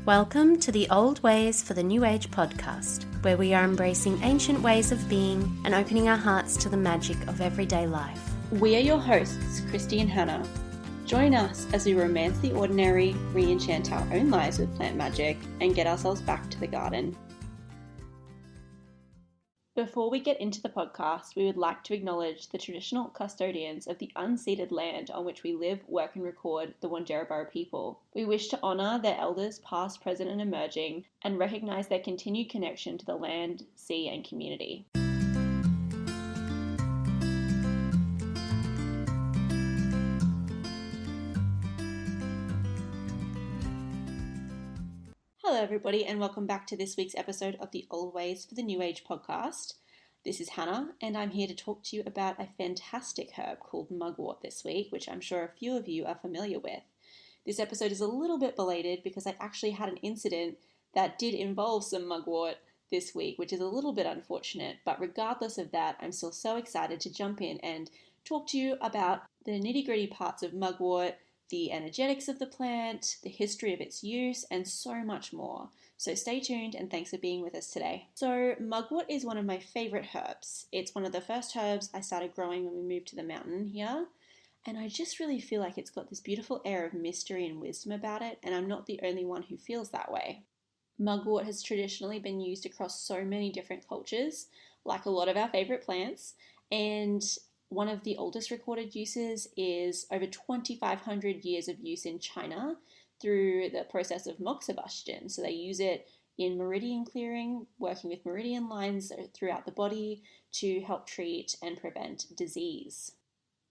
Welcome to the Old Ways for the New Age podcast, where we are embracing ancient ways of being and opening our hearts to the magic of everyday life. We are your hosts, Christy and Hannah. Join us as we romance the ordinary, re-enchant our own lives with plant magic, and get ourselves back to the garden. Before we get into the podcast, we would like to acknowledge the traditional custodians of the unceded land on which we live, work and record, the Wandjeribarra people. We wish to honour their elders past, present and emerging, and recognise their continued connection to the land, sea and community. Hello everybody and welcome back to this week's episode of the Old Ways for the New Age podcast. This is Hannah and I'm here to talk to you about a fantastic herb called mugwort this week, which I'm sure a few of you are familiar with. This episode is a little bit belated because I actually had an incident that did involve some mugwort this week, which is a little bit unfortunate, but regardless of that, I'm still so excited to jump in and talk to you about the nitty-gritty parts of mugwort, the energetics of the plant, the history of its use, and so much more. So stay tuned and thanks for being with us today. So mugwort is one of my favorite herbs. It's one of the first herbs I started growing when we moved to the mountain here. And I just really feel like it's got this beautiful air of mystery and wisdom about it, and I'm not the only one who feels that way. Mugwort has traditionally been used across so many different cultures, like a lot of our favorite plants, and one of the oldest recorded uses is over 2,500 years of use in China through the process of moxibustion. So they use it in meridian clearing, working with meridian lines throughout the body to help treat and prevent disease.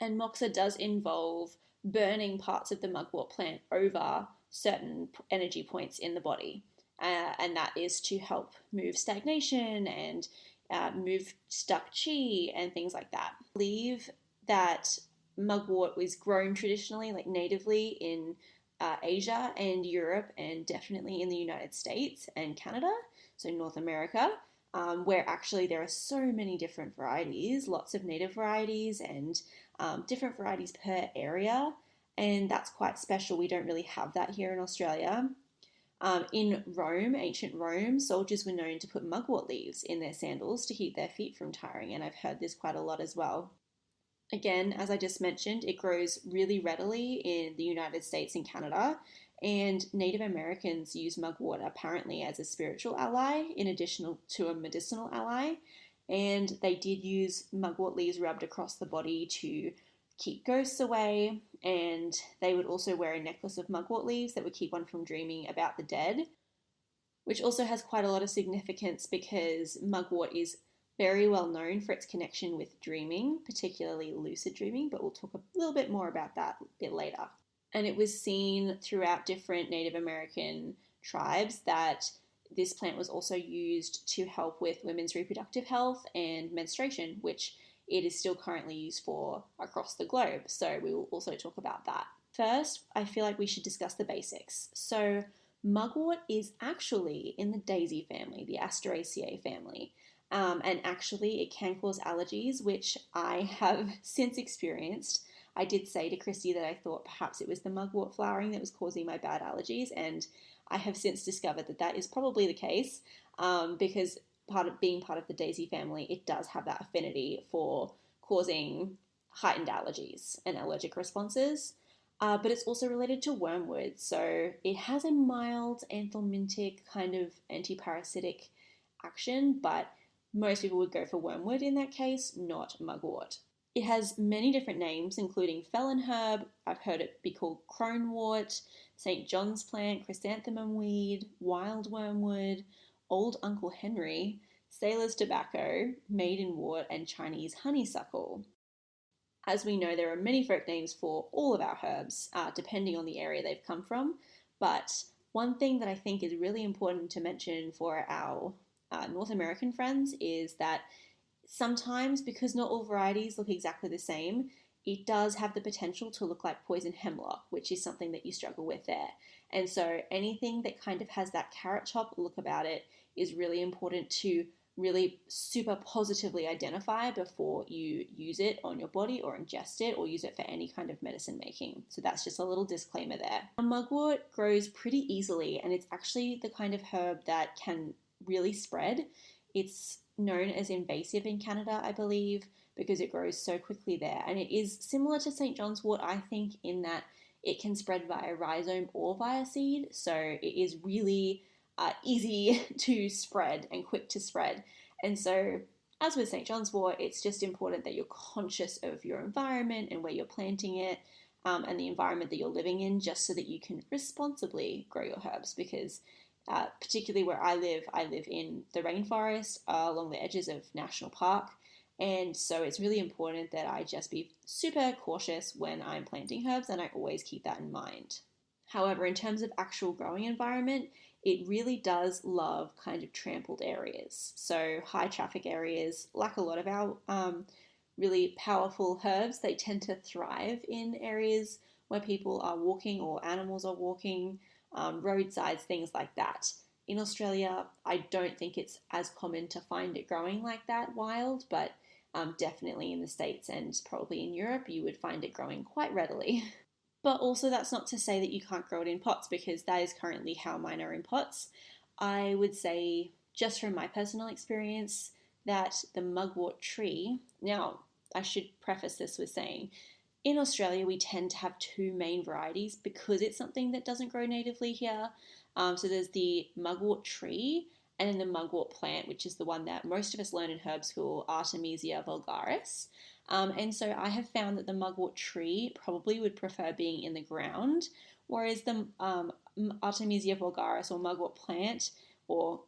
And moxa does involve burning parts of the mugwort plant over certain energy points in the body. And that is to help move stagnation and move stuck chi and things like that. I believe that mugwort was grown traditionally, like natively in Asia and Europe, and definitely in the United States and Canada, so North America, where actually there are so many different varieties, lots of native varieties and different varieties per area, and that's quite special. We don't really have that here in Australia. In Rome, ancient Rome, soldiers were known to put mugwort leaves in their sandals to keep their feet from tiring, and I've heard this quite a lot as well. Again, as I just mentioned, it grows really readily in the United States and Canada, and Native Americans use mugwort apparently as a spiritual ally in addition to a medicinal ally, and they did use mugwort leaves rubbed across the body to keep ghosts away, and they would also wear a necklace of mugwort leaves that would keep one from dreaming about the dead, which also has quite a lot of significance because mugwort is very well known for its connection with dreaming, particularly lucid dreaming, but we'll talk a little bit more about that a bit later. And it was seen throughout different Native American tribes that this plant was also used to help with women's reproductive health and menstruation, which it is still currently used for across the globe. So we will also talk about that. First, I feel like we should discuss the basics. So mugwort is actually in the daisy family, the Asteraceae family. And actually it can cause allergies, which I have since experienced. I did say to Christy that I thought perhaps it was the mugwort flowering that was causing my bad allergies, and I have since discovered that that is probably the case, because being part of the daisy family, it does have that affinity for causing heightened allergies and allergic responses. But it's also related to wormwood, so it has a mild anthelmintic kind of antiparasitic action, but most people would go for wormwood in that case, not mugwort. It has many different names, including felon herb, I've heard it be called cronewort, St. John's plant, chrysanthemum weed, wild wormwood, Old Uncle Henry, sailor's tobacco, maidenwort, and Chinese honeysuckle. As we know, there are many folk names for all of our herbs, depending on the area they've come from, but one thing that I think is really important to mention for our North American friends is that sometimes, because not all varieties look exactly the same, it does have the potential to look like poison hemlock, which is something that you struggle with there. And so anything that kind of has that carrot top look about it is really important to really super positively identify before you use it on your body or ingest it or use it for any kind of medicine making. So that's just a little disclaimer there. Mugwort grows pretty easily, and it's actually the kind of herb that can really spread. It's known as invasive in Canada, I believe, because it grows so quickly there. And it is similar to St. John's wort, I think, in that it can spread via rhizome or via seed. So it is really easy to spread and quick to spread. And so, as with St. John's wort, it's just important that you're conscious of your environment and where you're planting it, and the environment that you're living in, just so that you can responsibly grow your herbs. Because particularly where I live in the rainforest along the edges of National Park. And so it's really important that I just be super cautious when I'm planting herbs, and I always keep that in mind. However, in terms of actual growing environment, it really does love kind of trampled areas. So high traffic areas, like a lot of our really powerful herbs, they tend to thrive in areas where people are walking or animals are walking, roadsides, things like that. In Australia, I don't think it's as common to find it growing like that wild, but definitely in the States and probably in Europe, you would find it growing quite readily. But also, that's not to say that you can't grow it in pots, because that is currently how mine are in pots. I would say, just from my personal experience, that the mugwort tree, now I should preface this with saying, in Australia we tend to have two main varieties because it's something that doesn't grow natively here. So there's the mugwort tree and then the mugwort plant, which is the one that most of us learn in herb school, Artemisia vulgaris. And so I have found that the mugwort tree probably would prefer being in the ground, whereas the Artemisia vulgaris or mugwort plant, or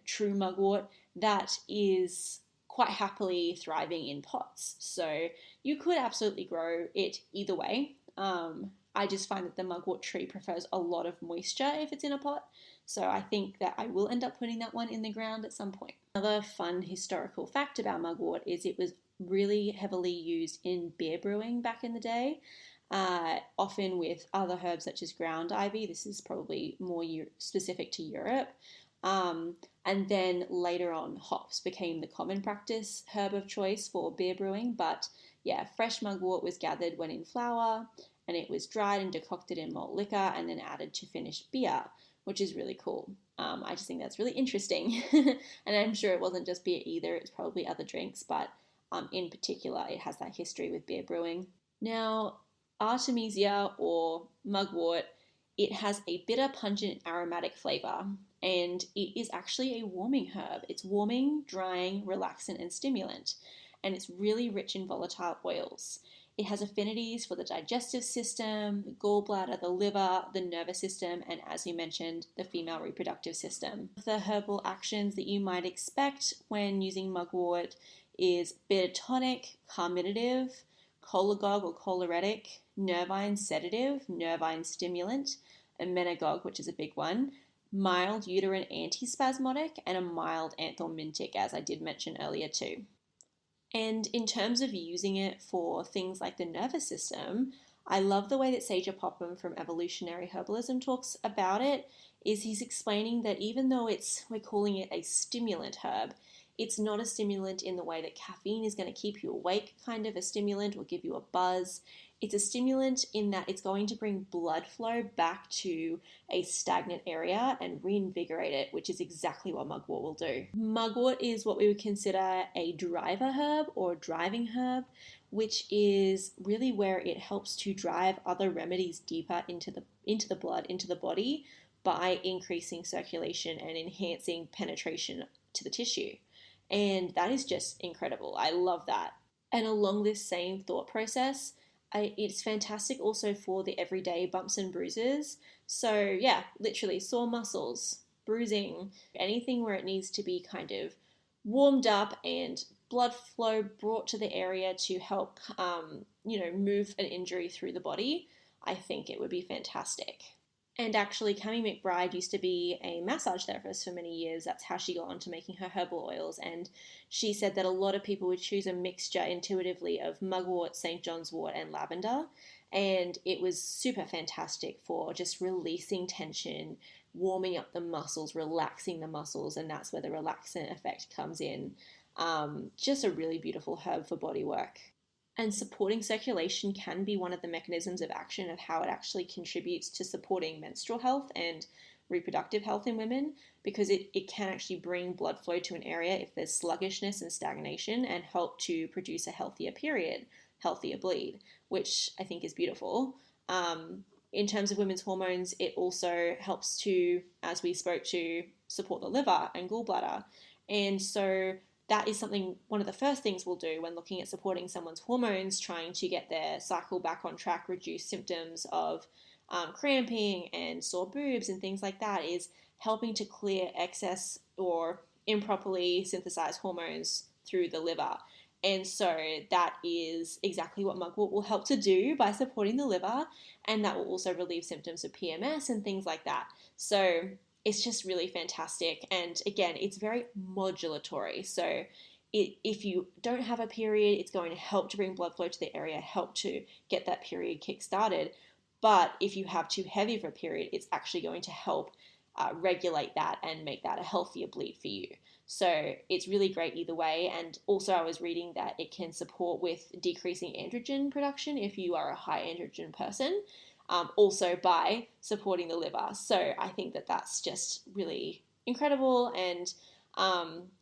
true mugwort, that is quite happily thriving in pots. So you could absolutely grow it either way. I just find that the mugwort tree prefers a lot of moisture if it's in a pot. So I think that I will end up putting that one in the ground at some point. Another fun historical fact about mugwort is it was really heavily used in beer brewing back in the day, often with other herbs such as ground ivy. This is probably more specific to Europe. And then later on, hops became the common practice herb of choice for beer brewing. But yeah, fresh mugwort was gathered when in flower, and it was dried and decocted in malt liquor and then added to finished beer, which is really cool. I just think that's really interesting. And I'm sure it wasn't just beer either, it's probably other drinks, but in particular, it has that history with beer brewing. Now, Artemisia or mugwort, it has a bitter, pungent, aromatic flavour, and it is actually a warming herb. It's warming, drying, relaxant, and stimulant, and it's really rich in volatile oils. It has affinities for the digestive system, the gallbladder, the liver, the nervous system, and as you mentioned, the female reproductive system. The herbal actions that you might expect when using mugwort is bitter tonic, carminative, cholagogue or choleretic, nervine sedative, nervine stimulant, a menagogue, which is a big one, mild uterine antispasmodic, and a mild anthelmintic, as I did mention earlier too. And in terms of using it for things like the nervous system, I love the way that Saja Popham from Evolutionary Herbalism talks about it. Is he's explaining that even though we're calling it a stimulant herb, it's not a stimulant in the way that caffeine is going to keep you awake, kind of a stimulant, or give you a buzz. It's a stimulant in that it's going to bring blood flow back to a stagnant area and reinvigorate it, which is exactly what mugwort will do. Mugwort is what we would consider a driver herb or driving herb, which is really where it helps to drive other remedies deeper into the blood, into the body, by increasing circulation and enhancing penetration to the tissue. And that is just incredible. I love that. And along this same thought process, it's fantastic also for the everyday bumps and bruises. So yeah, literally sore muscles, bruising, anything where it needs to be kind of warmed up and blood flow brought to the area to help, move an injury through the body. I think it would be fantastic. And actually, Cami McBride used to be a massage therapist for many years. That's how she got on to making her herbal oils. And she said that a lot of people would choose a mixture intuitively of mugwort, St. John's wort, and lavender. And it was super fantastic for just releasing tension, warming up the muscles, relaxing the muscles, and that's where the relaxant effect comes in. Just a really beautiful herb for body work. And supporting circulation can be one of the mechanisms of action of how it actually contributes to supporting menstrual health and reproductive health in women, because it can actually bring blood flow to an area if there's sluggishness and stagnation, and help to produce a healthier period, healthier bleed, which I think is beautiful. In terms of women's hormones, it also helps to, as we spoke to, support the liver and gallbladder. And so that is something, one of the first things we'll do when looking at supporting someone's hormones, trying to get their cycle back on track, reduce symptoms of cramping and sore boobs and things like that, is helping to clear excess or improperly synthesized hormones through the liver. And so that is exactly what mugwort will help to do by supporting the liver, and that will also relieve symptoms of PMS and things like that. So it's just really fantastic. And again, it's very modulatory. So if you don't have a period, it's going to help to bring blood flow to the area, help to get that period kick-started. But if you have too heavy of a period, it's actually going to help regulate that and make that a healthier bleed for you. So it's really great either way. And also I was reading that it can support with decreasing androgen production if you are a high androgen person, also by supporting the liver. So I think that that's just really incredible and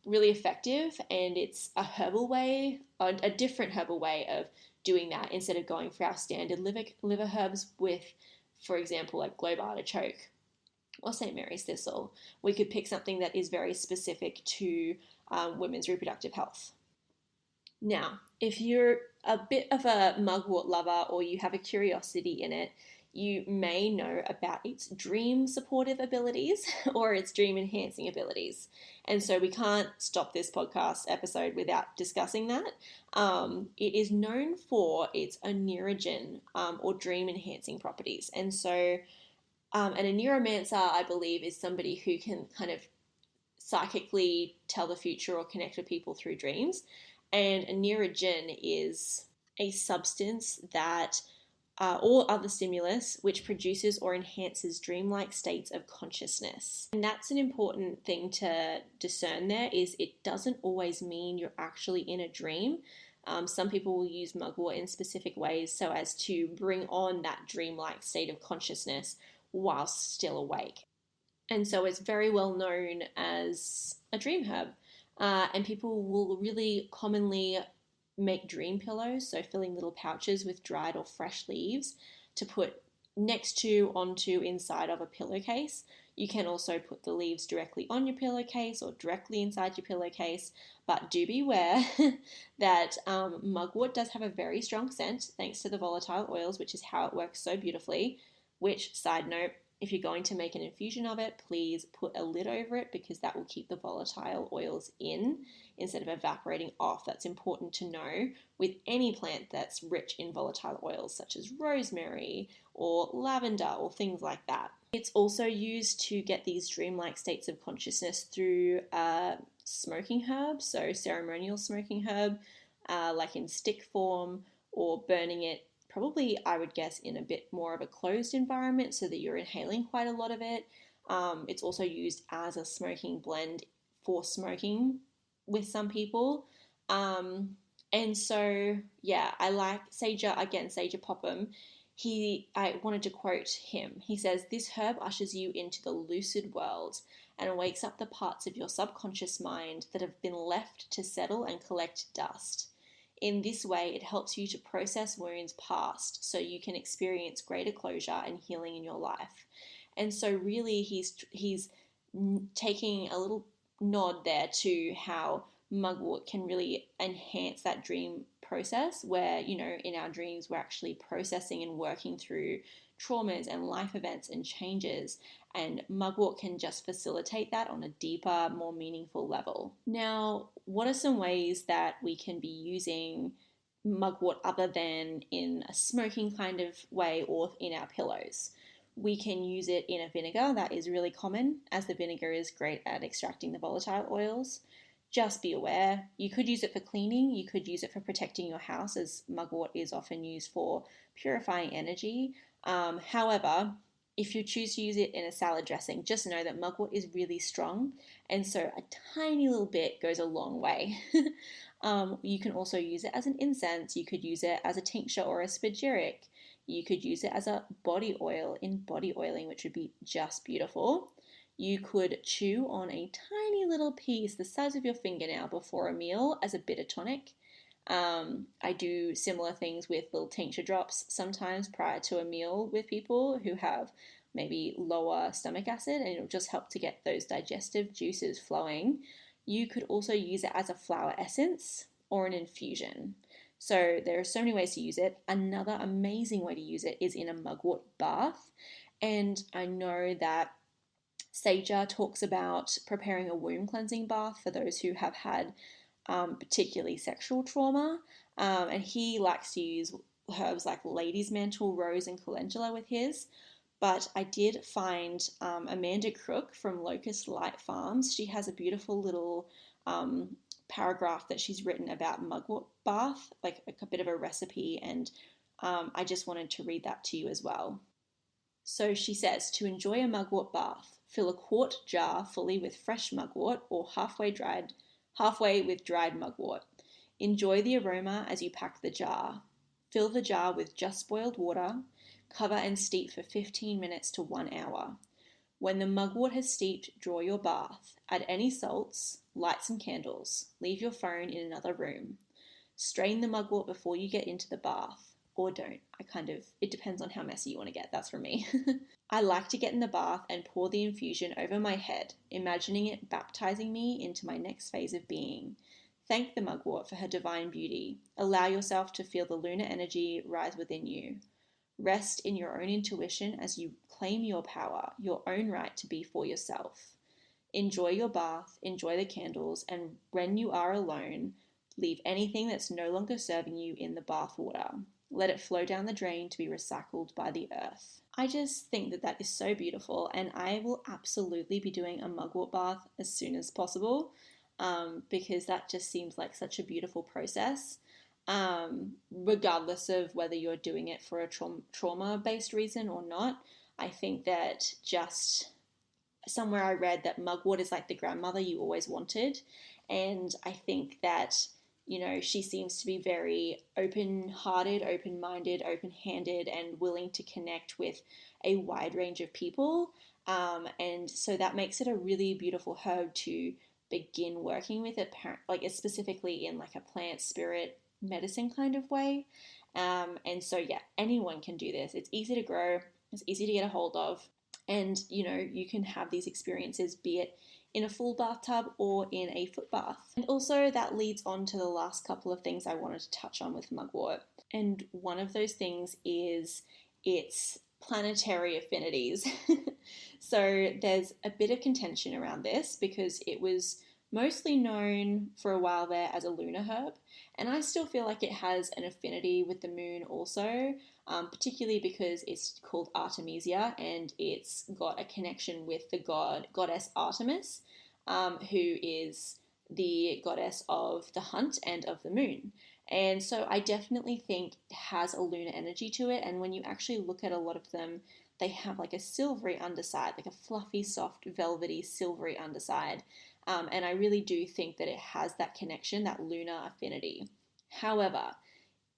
really effective. And it's a herbal way, a different herbal way of doing that, instead of going for our standard liver herbs with, for example, like globe artichoke or St. Mary's thistle. We could pick something that is very specific to women's reproductive health. Now, if you're a bit of a mugwort lover or you have a curiosity in it, you may know about its dream supportive abilities or its dream enhancing abilities. And so we can't stop this podcast episode without discussing that. It is known for its oneirogen or dream enhancing properties. And so an oneiromancer, I believe, is somebody who can kind of psychically tell the future or connect with people through dreams. And oneirogen is a substance that, or other stimulus, which produces or enhances dreamlike states of consciousness. And that's an important thing to discern there, is it doesn't always mean you're actually in a dream. Some people will use mugwort in specific ways so as to bring on that dreamlike state of consciousness whilst still awake. And so it's very well known as a dream herb. And people will really commonly make dream pillows, so filling little pouches with dried or fresh leaves to put next to, onto, inside of a pillowcase. You can also put the leaves directly on your pillowcase or directly inside your pillowcase, but do beware that mugwort does have a very strong scent thanks to the volatile oils, which is how it works so beautifully. Which, side note, if you're going to make an infusion of it, please put a lid over it, because that will keep the volatile oils in instead of evaporating off. That's important to know with any plant that's rich in volatile oils, such as rosemary or lavender or things like that. It's also used to get these dreamlike states of consciousness through smoking herbs, so ceremonial smoking herb, like in stick form, or burning it, probably, I would guess, in a bit more of a closed environment so that you're inhaling quite a lot of it. It's also used as a smoking blend for smoking with some people. And so, yeah, I like Sager Popham. I wanted to quote him. He says, "This herb ushers you into the lucid world and wakes up the parts of your subconscious mind that have been left to settle and collect dust. In this way, it helps you to process wounds past so you can experience greater closure and healing in your life." And so really he's taking a little nod there to how mugwort can really enhance that dream process, where, you know, in our dreams we're actually processing and working through traumas and life events and changes, and mugwort can just facilitate that on a deeper, more meaningful level. Now, what are some ways that we can be using mugwort other than in a smoking kind of way or in our pillows? We can use it in a vinegar. That is really common, as the vinegar is great at extracting the volatile oils. Just be aware, you could use it for cleaning, you could use it for protecting your house, as mugwort is often used for purifying energy. However, If you choose to use it in a salad dressing, just know that mugwort is really strong, and so a tiny little bit goes a long way. You can also use it as an incense. You could use it as a tincture or a spagyric. You could use it as a body oil in body oiling, which would be just beautiful. You could chew on a tiny little piece the size of your fingernail before a meal as a bitter tonic. I do similar things with little tincture drops sometimes prior to a meal with people who have maybe lower stomach acid, and it'll just help to get those digestive juices flowing. You could also use it as a flower essence or an infusion. So there are so many ways to use it. Another amazing way to use it is in a mugwort bath. And I know that Saja talks about preparing a womb cleansing bath for those who have had particularly sexual trauma. And he likes to use herbs like lady's mantle, rose, and calendula with his. But I did find Amanda Crook from Locust Light Farms. She has a beautiful little paragraph that she's written about mugwort bath, like a bit of a recipe, and I just wanted to read that to you as well. So she says, to enjoy a mugwort bath, fill a quart jar fully with fresh mugwort or halfway with dried mugwort. Enjoy the aroma as you pack the jar. Fill the jar with just boiled water. Cover and steep for 15 minutes to 1 hour. When the mugwort has steeped, draw your bath. Add any salts, light some candles. Leave your phone in another room. Strain the mugwort before you get into the bath. Or don't. It depends on how messy you want to get. That's from me. I like to get in the bath and pour the infusion over my head, imagining it baptizing me into my next phase of being. Thank the mugwort for her divine beauty. Allow yourself to feel the lunar energy rise within you. Rest in your own intuition as you claim your power, your own right to be for yourself. Enjoy your bath, enjoy the candles, and when you are alone, leave anything that's no longer serving you in the bath water. Let it flow down the drain to be recycled by the earth. I just think that that is so beautiful, and I will absolutely be doing a mugwort bath as soon as possible because that just seems like such a beautiful process. Regardless of whether you're doing it for a trauma-based reason or not, I think that just somewhere I read that mugwort is like the grandmother you always wanted, and I think that she seems to be very open-hearted, open-minded, open-handed, and willing to connect with a wide range of people. And so that makes it a really beautiful herb to begin working with it, like specifically in like a plant spirit medicine kind of way. And so yeah, anyone can do this. It's easy to grow. It's easy to get a hold of. And you can have these experiences, be it in a full bathtub or in a foot bath. And also that leads on to the last couple of things I wanted to touch on with mugwort. And one of those things is its planetary affinities. So there's a bit of contention around this because it was mostly known for a while there as a lunar herb, and I still feel like it has an affinity with the moon also, particularly because it's called Artemisia and it's got a connection with the goddess Artemis, who is the goddess of the hunt and of the moon. And so I definitely think it has a lunar energy to it, and when you actually look at a lot of them, they have like a silvery underside, like a fluffy, soft, velvety, silvery underside. And I really do think that it has that connection, that lunar affinity. However,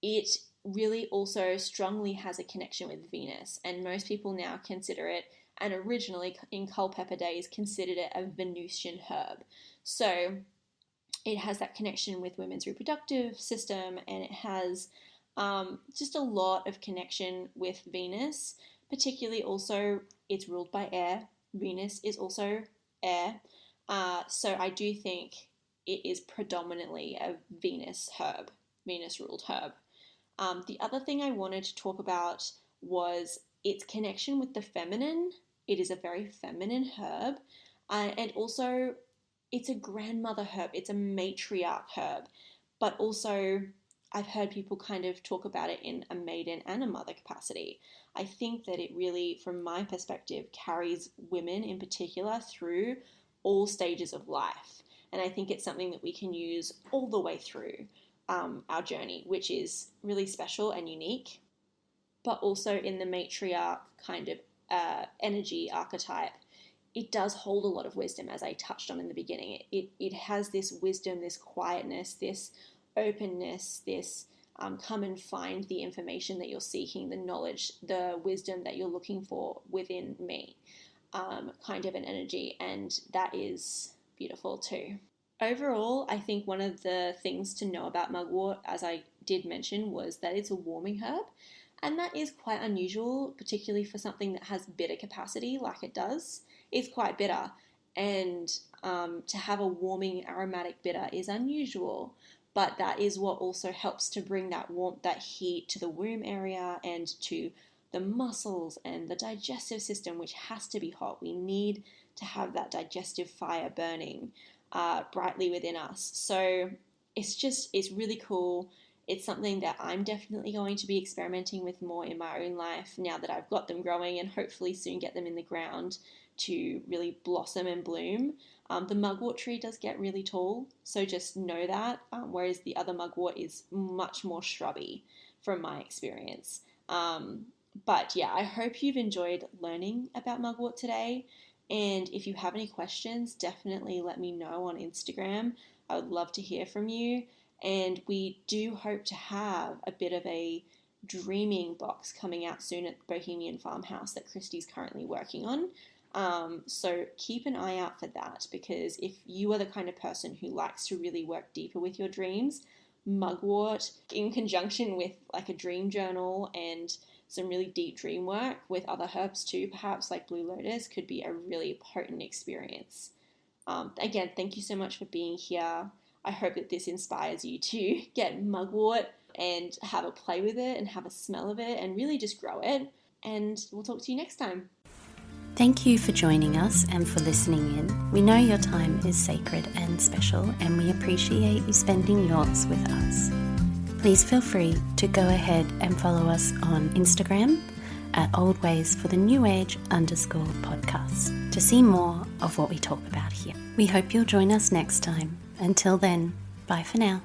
it really also strongly has a connection with Venus, and most people now consider it, and originally in Culpeper days considered it a Venusian herb. So it has that connection with women's reproductive system, and it has just a lot of connection with Venus, particularly also it's ruled by air. Venus is also air. So I do think it is predominantly a Venus herb, Venus-ruled herb. The other thing I wanted to talk about was its connection with the feminine. It is a very feminine herb, and also it's a grandmother herb. It's a matriarch herb, but also I've heard people kind of talk about it in a maiden and a mother capacity. I think that it really, from my perspective, carries women in particular through all stages of life. And I think it's something that we can use all the way through our journey, which is really special and unique. But also in the matriarch kind of energy archetype, it does hold a lot of wisdom, as I touched on in the beginning. It has this wisdom, this quietness, this openness, this come and find the information that you're seeking, the knowledge, the wisdom that you're looking for within me, kind of an energy. And that is beautiful too. Overall, I think one of the things to know about mugwort, as I did mention, was that it's a warming herb. And that is quite unusual, particularly for something that has bitter capacity like it does. It's quite bitter. And to have a warming aromatic bitter is unusual. But that is what also helps to bring that warmth, that heat to the womb area and to the muscles and the digestive system, which has to be hot. We need to have that digestive fire burning brightly within us. So it's really cool. It's something that I'm definitely going to be experimenting with more in my own life now that I've got them growing, and hopefully soon get them in the ground to really blossom and bloom. The mugwort tree does get really tall, so just know that, whereas the other mugwort is much more shrubby from my experience. But yeah, I hope you've enjoyed learning about mugwort today. And if you have any questions, definitely let me know on Instagram. I would love to hear from you. And we do hope to have a bit of a dreaming box coming out soon at Bohemian Farmhouse that Christy's currently working on. So keep an eye out for that, because if you are the kind of person who likes to really work deeper with your dreams, mugwort in conjunction with like a dream journal and some really deep dream work with other herbs too, perhaps like blue lotus, could be a really potent experience. Again, thank you so much for being here. I hope that this inspires you to get mugwort and have a play with it and have a smell of it and really just grow it. And we'll talk to you next time. Thank you for joining us and for listening in. We know your time is sacred and special, and we appreciate you spending yours with us. Please feel free to go ahead and follow us on Instagram at oldwaysforthenewage_podcast to see more of what we talk about here. We hope you'll join us next time. Until then, bye for now.